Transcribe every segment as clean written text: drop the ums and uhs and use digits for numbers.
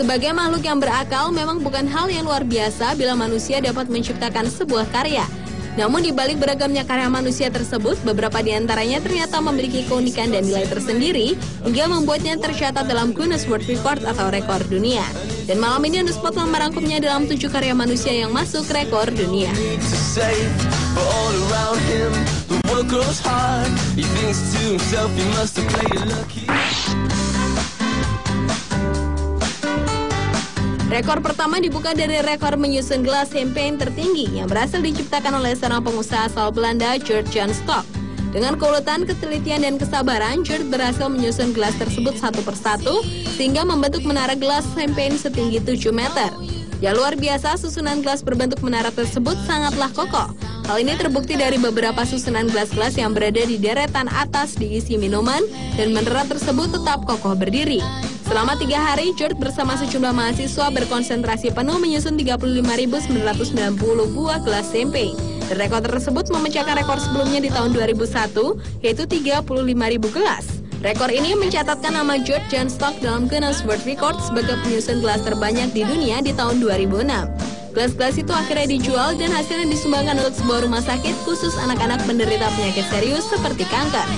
Sebagai makhluk yang berakal, memang bukan hal yang luar biasa bila manusia dapat menciptakan sebuah karya. Namun di balik beragamnya karya manusia tersebut, beberapa di antaranya ternyata memiliki keunikan dan nilai tersendiri hingga membuatnya tercatat dalam Guinness World Record atau rekor dunia. Dan malam ini On The Spot merangkumnya dalam 7 karya manusia yang masuk rekor dunia. Rekor pertama dibuka dari rekor menyusun gelas champagne tertinggi yang berhasil diciptakan oleh seorang pengusaha asal Belanda, George Jan Stock. Dengan keuletan, ketelitian, dan kesabaran, George berhasil menyusun gelas tersebut satu persatu sehingga membentuk menara gelas champagne setinggi 7 meter. Ya luar biasa, susunan gelas berbentuk menara tersebut sangatlah kokoh. Hal ini terbukti dari beberapa susunan gelas-gelas yang berada di deretan atas diisi minuman dan menara tersebut tetap kokoh berdiri. Selama 3 hari, George bersama sejumlah mahasiswa berkonsentrasi penuh menyusun 35.990 buah gelas champagne. Dan rekor tersebut memecahkan rekor sebelumnya di tahun 2001, yaitu 35.000 gelas. Rekor ini mencatatkan nama George Jan Stock dalam Guinness World Record sebagai penyusun gelas terbanyak di dunia di tahun 2006. Gelas-gelas itu akhirnya dijual dan hasilnya disumbangkan untuk sebuah rumah sakit khusus anak-anak penderita penyakit serius seperti kanker.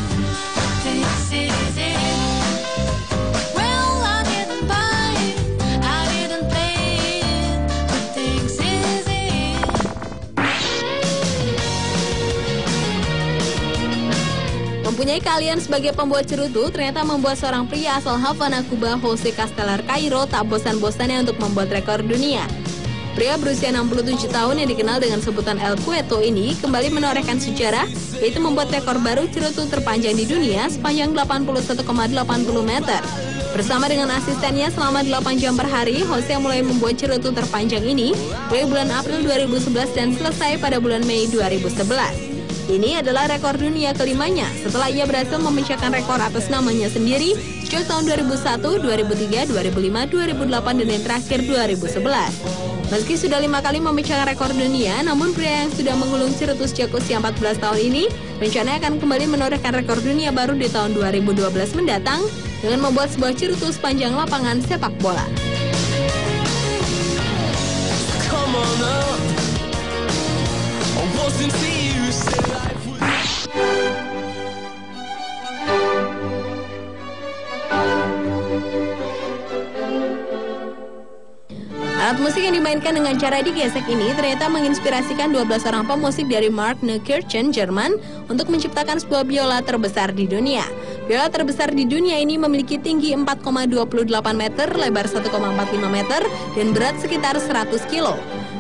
Mempunyai keahlian sebagai pembuat cerutu ternyata membuat seorang pria asal Havana, Kuba, Jose Castelar Cairo tak bosan-bosannya untuk membuat rekor dunia. Pria berusia 67 tahun yang dikenal dengan sebutan El Cueto ini kembali menorehkan sejarah, yaitu membuat rekor baru cerutu terpanjang di dunia sepanjang 81,80 meter. Bersama dengan asistennya selama 8 jam per hari, Jose mulai membuat cerutu terpanjang ini mulai bulan April 2011 dan selesai pada bulan Mei 2011. Ini adalah rekor dunia kelimanya setelah ia berhasil memecahkan rekor atas namanya sendiri sejak tahun 2001, 2003, 2005, 2008, dan yang terakhir 2011. Meski sudah 5 kali memecahkan rekor dunia, namun pria yang sudah menggulung cerutu sejak usia 14 tahun ini rencananya akan kembali menorehkan rekor dunia baru di tahun 2012 mendatang dengan membuat sebuah cerutu sepanjang lapangan sepak bola. Alat musik yang dimainkan dengan cara digesek ini ternyata menginspirasikan 12 orang pemusik dari Mark Neukirchen, Jerman untuk menciptakan sebuah biola terbesar di dunia. Biola terbesar di dunia ini memiliki tinggi 4,28 meter, lebar 1,45 meter, dan berat sekitar 100 kilo.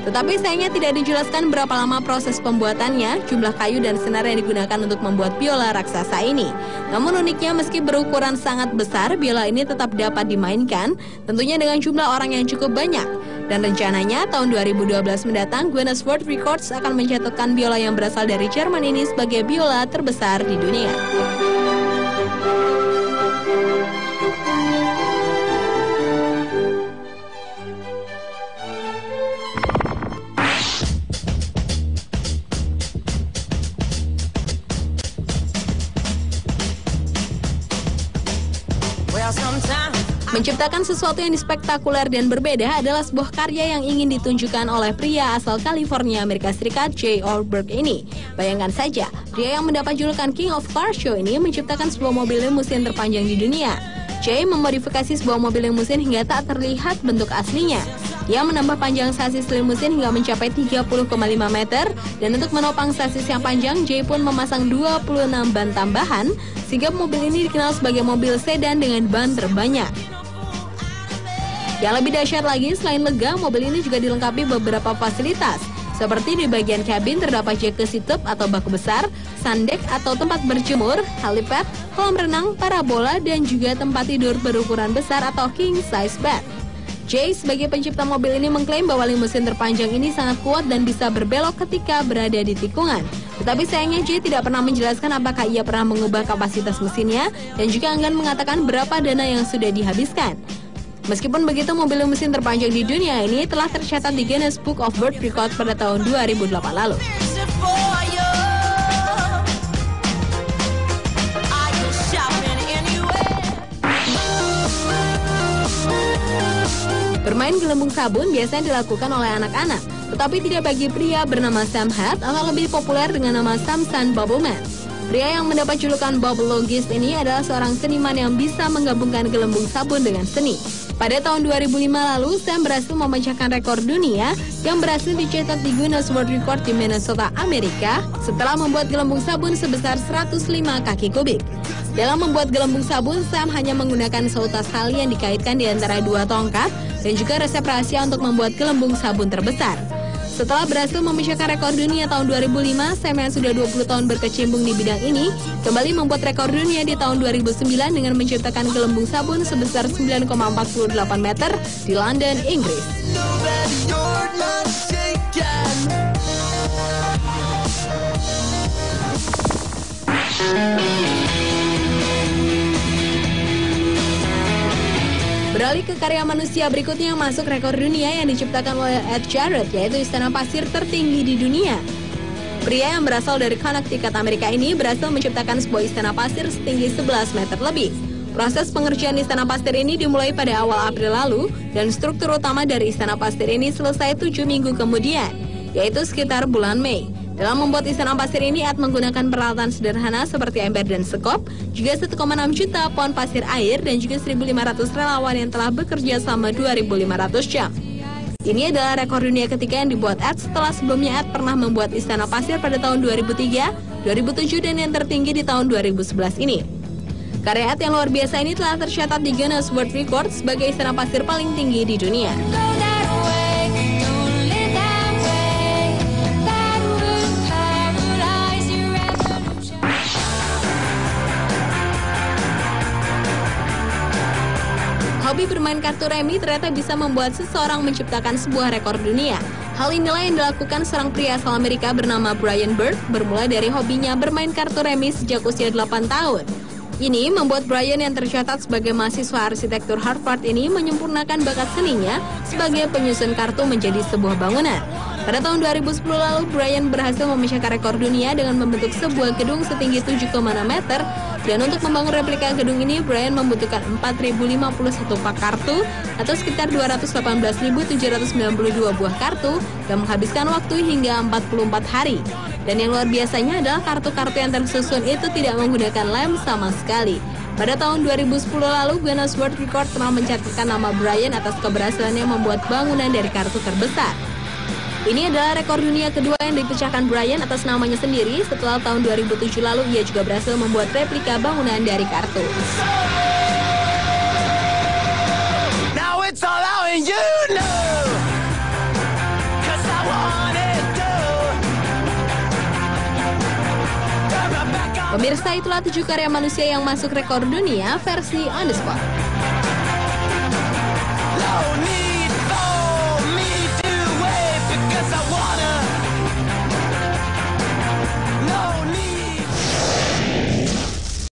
Tetapi sayangnya tidak dijelaskan berapa lama proses pembuatannya, jumlah kayu dan senar yang digunakan untuk membuat biola raksasa ini. Namun uniknya meski berukuran sangat besar, biola ini tetap dapat dimainkan, tentunya dengan jumlah orang yang cukup banyak. Dan rencananya tahun 2012 mendatang, Guinness World Records akan mencatatkan biola yang berasal dari Jerman ini sebagai biola terbesar di dunia. Menciptakan sesuatu yang spektakuler dan berbeda adalah sebuah karya yang ingin ditunjukkan oleh pria asal California, Amerika Serikat, Jay Oldberg ini. Bayangkan saja, pria yang mendapat julukan King of Car Show ini menciptakan sebuah mobil limusin terpanjang di dunia. Jay memodifikasi sebuah mobil limusin hingga tak terlihat bentuk aslinya. Ia menambah panjang sasis limusin hingga mencapai 30,5 meter, dan untuk menopang sasis yang panjang, Jay pun memasang 26 ban tambahan, sehingga mobil ini dikenal sebagai mobil sedan dengan ban terbanyak. Yang lebih dahsyat lagi, selain lega, mobil ini juga dilengkapi beberapa fasilitas. Seperti di bagian kabin terdapat jacuzzi tub atau bak besar, sundeck atau tempat berjemur, helipad, kolam renang, parabola, dan juga tempat tidur berukuran besar atau king size bed. Jay sebagai pencipta mobil ini mengklaim bahwa limusin terpanjang ini sangat kuat dan bisa berbelok ketika berada di tikungan. Tetapi sayangnya Jay tidak pernah menjelaskan apakah ia pernah mengubah kapasitas mesinnya dan juga enggan mengatakan berapa dana yang sudah dihabiskan. Meskipun begitu, mobil limusin terpanjang di dunia ini telah tercatat di Guinness Book of World Records pada tahun 2008 lalu. Bermain gelembung sabun biasanya dilakukan oleh anak-anak, tetapi tidak bagi pria bernama Sam Head atau lebih populer dengan nama Samson Bubbleman. Pria yang mendapat julukan Bubbleologist ini adalah seorang seniman yang bisa menggabungkan gelembung sabun dengan seni. Pada tahun 2005 lalu, Sam berhasil memecahkan rekor dunia yang berhasil dicetak di Guinness World Record di Minnesota, Amerika setelah membuat gelembung sabun sebesar 105 kaki kubik. Dalam membuat gelembung sabun, Sam hanya menggunakan seutas tali yang dikaitkan di antara dua tongkat dan juga resep rahasia untuk membuat gelembung sabun terbesar. Setelah berhasil memecahkan rekor dunia tahun 2005, Sam yang sudah 20 tahun berkecimpung di bidang ini kembali membuat rekor dunia di tahun 2009 dengan menciptakan gelembung sabun sebesar 9,48 meter di London, Inggris. Beralih ke karya manusia berikutnya yang masuk rekor dunia yang diciptakan oleh Ed Jarrett, yaitu istana pasir tertinggi di dunia. Pria yang berasal dari Connecticut, Amerika ini berhasil menciptakan sebuah istana pasir setinggi 11 meter lebih. Proses pengerjaan istana pasir ini dimulai pada awal April lalu dan struktur utama dari istana pasir ini selesai 7 minggu kemudian, yaitu sekitar bulan Mei. Dalam membuat istana pasir ini, Ed menggunakan peralatan sederhana seperti ember dan sekop, juga 1,6 juta pon pasir air, dan juga 1.500 relawan yang telah bekerja selama 2.500 jam. Ini adalah rekor dunia ketiga yang dibuat Ed setelah sebelumnya Ed pernah membuat istana pasir pada tahun 2003, 2007, dan yang tertinggi di tahun 2011 ini. Karya Ed yang luar biasa ini telah tercatat di Guinness World Record sebagai istana pasir paling tinggi di dunia. Hobi bermain kartu remi ternyata bisa membuat seseorang menciptakan sebuah rekor dunia. Hal inilah yang dilakukan seorang pria asal Amerika bernama Brian Burke bermula dari hobinya bermain kartu remi sejak usia 8 tahun. Ini membuat Brian yang tercatat sebagai mahasiswa arsitektur Harvard ini menyempurnakan bakat seninya sebagai penyusun kartu menjadi sebuah bangunan. Pada tahun 2010 lalu, Brian berhasil memecahkan rekor dunia dengan membentuk sebuah gedung setinggi 7,6 meter. Dan untuk membangun replika gedung ini, Brian membutuhkan 4.051 pak kartu atau sekitar 218.792 buah kartu yang menghabiskan waktu hingga 44 hari. Dan yang luar biasanya adalah kartu-kartu yang tersusun itu tidak menggunakan lem sama sekali. Pada tahun 2010 lalu, Guinness World Record telah mencatatkan nama Brian atas keberhasilannya membuat bangunan dari kartu terbesar. Ini adalah rekor dunia kedua yang dipecahkan Brian atas namanya sendiri. Setelah tahun 2007 lalu, ia juga berhasil membuat replika bangunan dari kartu. Now it's all out and you know, 'cause I want it to. Pemirsa, itulah 7 karya manusia yang masuk rekor dunia versi On The Spot.